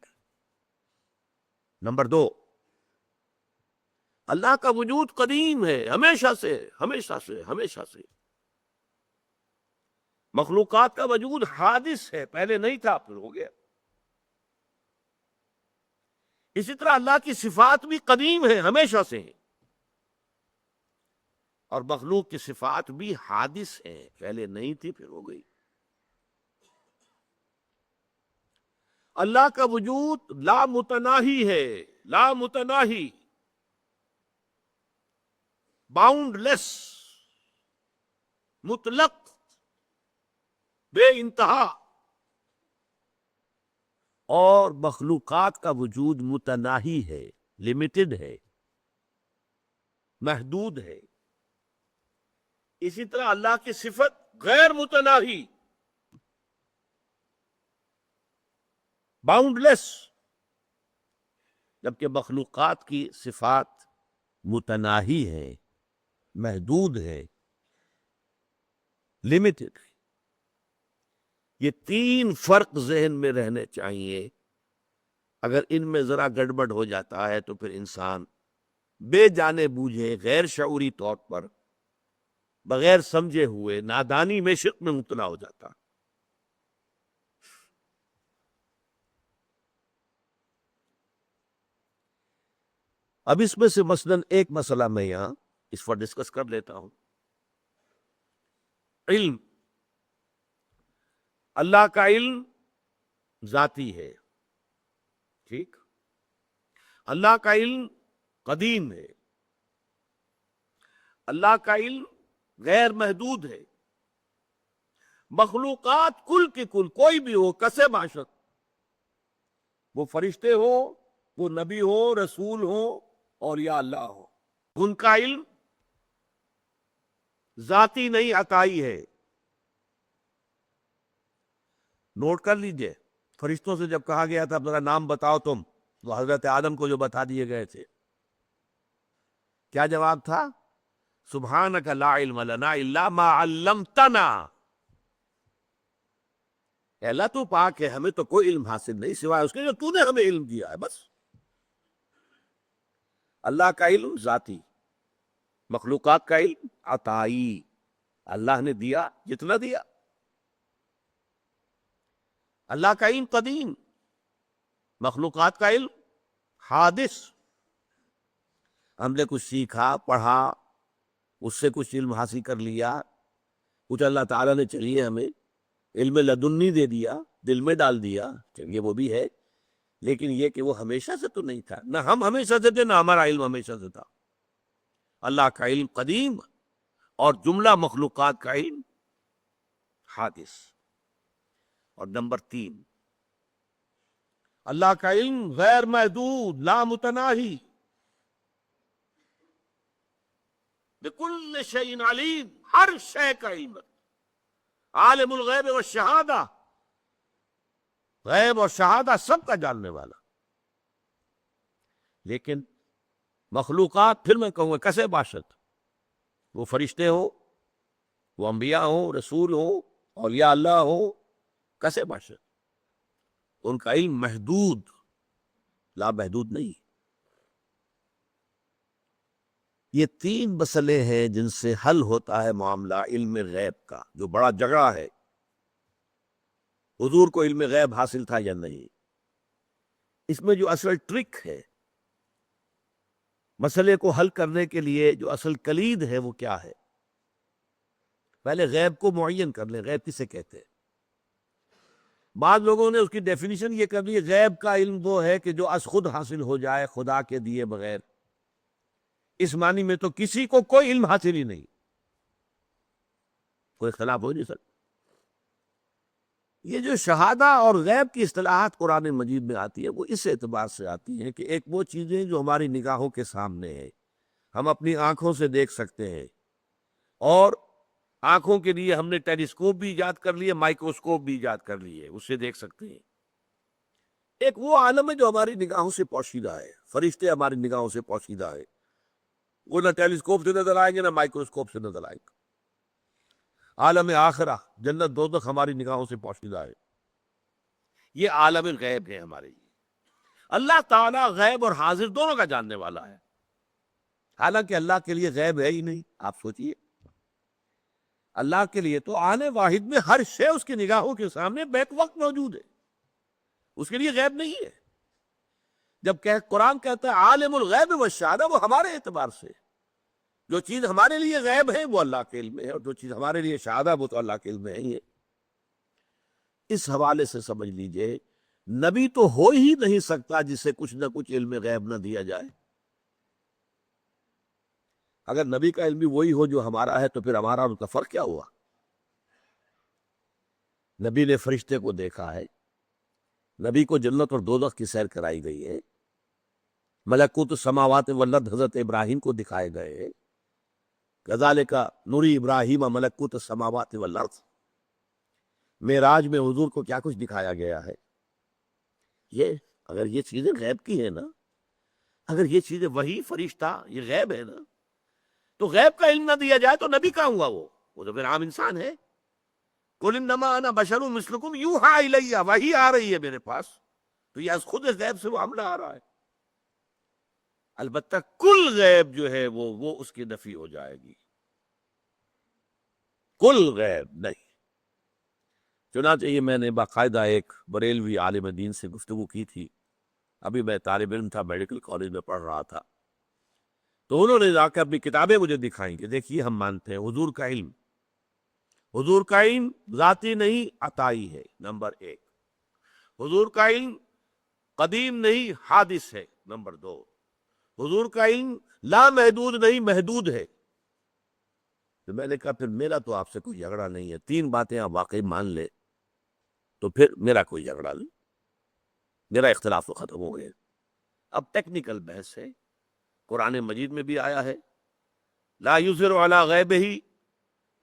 نمبر دو، اللہ کا وجود قدیم ہے، ہمیشہ سے، ہمیشہ سے، ہمیشہ سے۔ مخلوقات کا وجود حادث ہے، پہلے نہیں تھا پھر ہو گیا۔ اسی طرح اللہ کی صفات بھی قدیم ہے، ہمیشہ سے ہیں، اور مخلوق کی صفات بھی حادث ہیں، پہلے نہیں تھی پھر ہو گئی۔ اللہ کا وجود لا متناہی ہے، لا متناہی، باؤنڈ لیس، مطلق، بے انتہا، اور مخلوقات کا وجود متناہی ہے، لمیٹڈ ہے، محدود ہے۔ اسی طرح اللہ کی صفت غیر متناہی، باؤنڈ لیس، جبکہ مخلوقات کی صفات متناہی ہے، محدود ہے، لمیٹڈ ہے۔ یہ تین فرق ذہن میں رہنے چاہیے، اگر ان میں ذرا گڑبڑ ہو جاتا ہے تو پھر انسان بے جانے بوجھے، غیر شعوری طور پر، بغیر سمجھے ہوئے، نادانی میں شرک میں مبتلا ہو جاتا۔ اب اس میں سے مثلاً ایک مسئلہ میں یہاں اس پر ڈسکس کر لیتا ہوں۔ علم، اللہ کا علم ذاتی ہے، ٹھیک، اللہ کا علم قدیم ہے، اللہ کا علم غیر محدود ہے۔ مخلوقات کل کی کل، کوئی بھی ہو، کسے معاشرت، وہ فرشتے ہو وہ نبی ہو، رسول ہو اور یا اللہ ہو، ان کا علم ذاتی نہیں عطائی ہے۔ نوٹ کر لیجئے، فرشتوں سے جب کہا گیا تھا ذرا نام بتاؤ تم، تو حضرت آدم کو جو بتا دیے گئے تھے، کیا جواب تھا؟ سبحانک لا علم لنا الا ما علمتنا، اے اللہ تو پاک ہے، ہمیں تو کوئی علم حاصل نہیں سوائے اس کے جو تو نے ہمیں علم دیا ہے، بس۔ اللہ کا علم ذاتی، مخلوقات کا علم عطائی، اللہ نے دیا جتنا دیا۔ اللہ کا علم قدیم، مخلوقات کا علم حادث، ہم نے کچھ سیکھا، پڑھا، اس سے کچھ علم حاصل کر لیا، کچھ اللہ تعالیٰ نے چلیے ہمیں علم لدنی دے دیا، دل میں ڈال دیا، چلیے وہ بھی ہے، لیکن یہ کہ وہ ہمیشہ سے تو نہیں تھا، نہ ہم ہمیشہ سے تھے، نہ ہمارا علم ہمیشہ سے تھا۔ اللہ کا علم قدیم اور جملہ مخلوقات کا علم حادث۔ اور نمبر 3، اللہ کا علم غیر محدود، لا متناہی، بکل شیء علیم، ہر شے کا علم، عالم الغیب والشہادہ، غیب اور شہادہ سب کا جاننے والا۔ لیکن مخلوقات، پھر میں کہوں گا کسے باشد، وہ فرشتے ہو، وہ انبیاء ہو، رسول ہو، اولیاء اللہ ہو، کسے باشد، ان کا علم محدود، لا محدود نہیں۔ یہ 3 مسئلے ہیں جن سے حل ہوتا ہے معاملہ علم غیب کا، جو بڑا جھگڑا ہے، حضور کو علم غیب حاصل تھا یا نہیں۔ اس میں جو اصل ٹرک ہے، مسئلے کو حل کرنے کے لیے جو اصل کلید ہے، وہ کیا ہے؟ پہلے غیب کو معین کر لیں، غیب کسے کہتے ہیں؟ بعض لوگوں نے اس کی ڈیفینیشن یہ کر لی، غیب کا علم وہ ہے کہ جو از خود حاصل ہو جائے، خدا کے دیے بغیر۔ اس معنی میں تو کسی کو کوئی علم حاصل ہی نہیں، کوئی اختلاف ہو نہیں سکتا۔ یہ جو شہادہ اور غیب کی اصطلاحات قرآن مجید میں آتی ہے، وہ اس اعتبار سے آتی ہیں کہ ایک وہ چیزیں جو ہماری نگاہوں کے سامنے ہیں، ہم اپنی آنکھوں سے دیکھ سکتے ہیں، اور آنکھوں کے لیے ہم نے ٹیلیسکوپ بھی ایجاد کر لیے، مائکروسکوپ بھی ایجاد کر لیے، اس سے دیکھ سکتے ہیں۔ ایک وہ عالم ہے جو ہماری نگاہوں سے پوشیدہ ہے، فرشتے ہماری نگاہوں سے پوشیدہ ہے، وہ نہ ٹیلیسکوپ سے نظر آئیں گے، نہ مائکروسکوپ سے نظر آئیں گے۔ عالم آخرہ، جنت دوزخ ہماری نگاہوں سے پوشیدہ ہے۔ یہ عالم غیب ہے ہمارے لیے۔ اللہ تعالیٰ غیب اور حاضر دونوں کا جاننے والا ہے، حالانکہ اللہ کے لیے غیب ہے ہی نہیں۔ آپ سوچئے، اللہ کے لیے تو آنے واحد میں ہر شے اس کی نگاہوں کے سامنے بیک وقت موجود ہے، اس کے لیے غیب نہیں ہے۔ جب کہ قرآن کہتا ہے عالم الغیب والشہادہ، وہ ہمارے اعتبار سے جو چیز ہمارے لیے غیب ہے وہ اللہ کے علم میں ہے، اور جو چیز ہمارے لیے شہادہ وہ تو اللہ کے علم میں ہے۔ اس حوالے سے سمجھ لیجئے، نبی تو ہو ہی نہیں سکتا جسے کچھ نہ کچھ علم غیب نہ دیا جائے۔ اگر نبی کا علم بھی وہی ہو جو ہمارا ہے، تو پھر ہمارا ان کا فرق کیا ہوا؟ نبی نے فرشتے کو دیکھا ہے، نبی کو جنت اور دوزخ کی سیر کرائی گئی ہے، ملکوت السماوات والارض حضرت ابراہیم کو دکھائے گئے، کذالک نوری ابراہیم ملکوت السماوات والارض۔ معراج میں حضور کو کیا کچھ دکھایا گیا ہے؟ یہ اگر یہ چیزیں غیب کی ہیں نا، اگر یہ چیزیں وہی فرشتہ یہ غیب ہے نا، تو غیب کا علم نہ دیا جائے تو نبی کہاں ہوا؟ وہ تو پھر عام انسان ہے۔ قل انما انا بشر مثلکم یوحی الی، وحی آ رہی ہے میرے پاس، تو یہ از خود غیب سے وہ عملہ آ رہا ہے۔ البتہ کل غیب جو ہے وہ اس کی نفی ہو جائے گی، کل غیب نہیں۔ چنانچہ یہ میں نے باقاعدہ ایک بریلوی عالم دین سے گفتگو کی تھی، ابھی میں طالب علم تھا، میڈیکل کالج میں پڑھ رہا تھا، تو انہوں نے جا کے اپنی کتابیں مجھے دکھائیں کہ دیکھیے ہم مانتے ہیں حضور کا علم ذاتی نہیں عطائی ہے، نمبر 1۔ حضور کا علم قدیم نہیں حادث ہے، نمبر 2۔ حضور کا علم لا محدود نہیں محدود ہے۔ تو میں نے کہا پھر میرا تو آپ سے کوئی جھگڑا نہیں ہے، 3 باتیں آپ واقعی مان لے تو پھر میرا کوئی جھگڑا نہیں، میرا اختلاف تو ختم ہو گیا۔ اب ٹیکنیکل بحث ہے، قرآن مجید میں بھی آیا ہے لا یظہر علی غیبہ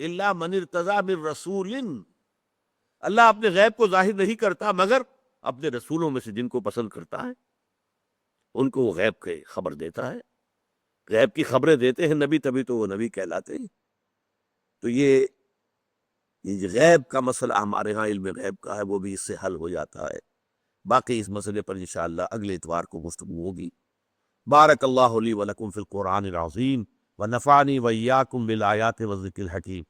الا من ارتضی من رسول، اللہ اپنے غیب کو ظاہر نہیں کرتا مگر اپنے رسولوں میں سے جن کو پسند کرتا ہے ان کو وہ غیب کی خبر دیتا ہے۔ غیب کی خبریں دیتے ہیں نبی، تبھی تو وہ نبی کہلاتے ہیں۔ تو یہ جو غیب کا مسئلہ ہمارے ہاں علم غیب کا ہے وہ بھی اس سے حل ہو جاتا ہے۔ باقی اس مسئلے پر انشاءاللہ اگلے اتوار کو گفتگو ہوگی۔ بارک اللہ لی ولکم فی القرآن العظیم ونفعنی وإیاکم بالآیات والذکر الحکیم۔